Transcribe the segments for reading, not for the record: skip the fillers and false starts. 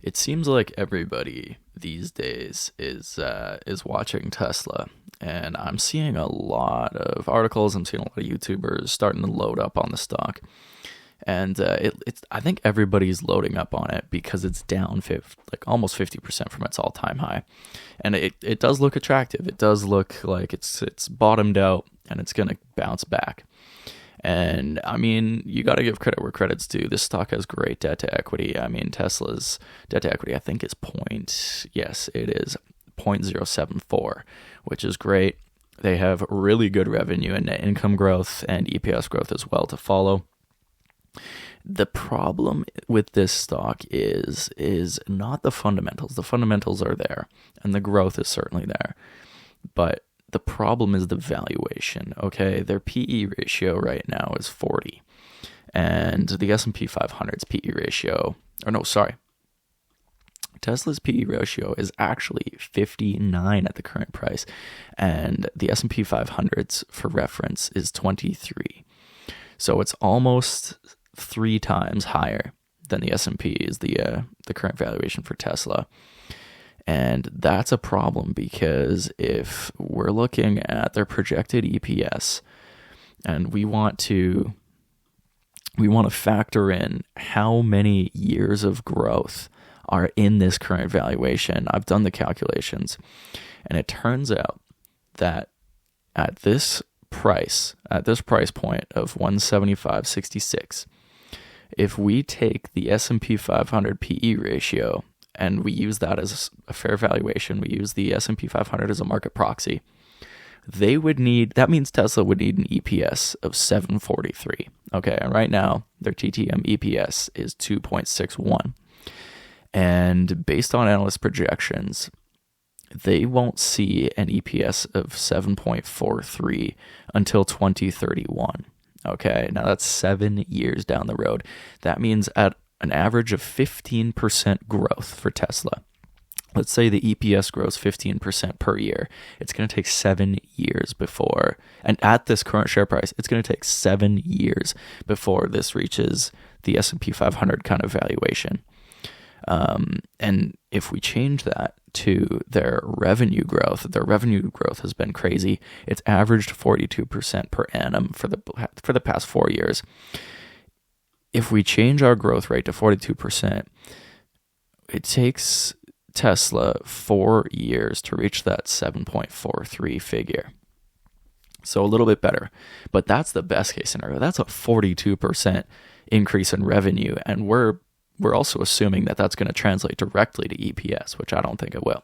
It seems like everybody these days is watching Tesla, and I'm seeing a lot of articles. I'm seeing a lot of YouTubers starting to load up on the stock, and it's I think everybody's loading up on it because it's down like almost 50% from its all-time high, and it does look attractive. It does look like it's bottomed out and it's gonna bounce back. And I mean, you got to give credit where credit's due. This stock has great debt to equity. I mean, Tesla's debt to equity, I think, is yes, it is 0.074, which is great. They have really good revenue and net income growth and EPS growth as well to follow. The problem with this stock is not the fundamentals. The fundamentals are there, and the growth is certainly there. But the problem is the valuation, okay? Their PE ratio right now is 40. And the S&P 500's PE ratio, Tesla's PE ratio is actually 59 at the current price. And the S&P 500's, for reference, is 23. So it's almost 3 times higher than the S&P is the current valuation for Tesla. And that's a problem because if we're looking at their projected EPS and we want to factor in how many years of growth are in this current valuation, I've done the calculations, and it turns out that at this price point of 175.66, if we take the S&P 500 PE ratio and we use that as a fair valuation, we use the S&P 500 as a market proxy, that means Tesla would need an EPS of 743. Okay, and right now their TTM EPS is 2.61. And based on analyst projections, they won't see an EPS of 7.43 until 2031. Okay, now that's 7 years down the road. That means at an average of 15% growth for Tesla. Let's say the EPS grows 15% per year. It's going to take 7 years before, and at this current share price, it's going to take 7 years before this reaches the S&P 500 kind of valuation. And if we change that to their revenue growth has been crazy. It's averaged 42% per annum for the past 4 years. If we change our growth rate to 42%, it takes Tesla 4 years to reach that 7.43 figure. So a little bit better. But that's the best case scenario. That's a 42% increase in revenue. And we're also assuming that that's going to translate directly to EPS, which I don't think it will.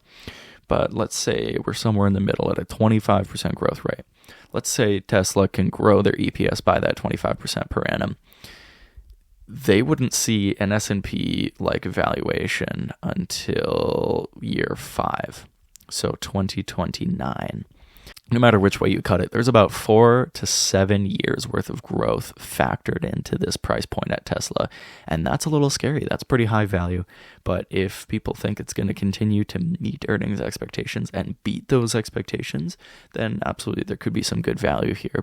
But let's say we're somewhere in the middle at a 25% growth rate. Let's say Tesla can grow their EPS by that 25% per annum. They wouldn't see an S&P like valuation until year 5, so 2029. No matter which way you cut it, there's about 4 to 7 years worth of growth factored into this price point at Tesla. And that's a little scary. That's pretty high value. But if people think it's going to continue to meet earnings expectations and beat those expectations, then absolutely there could be some good value here.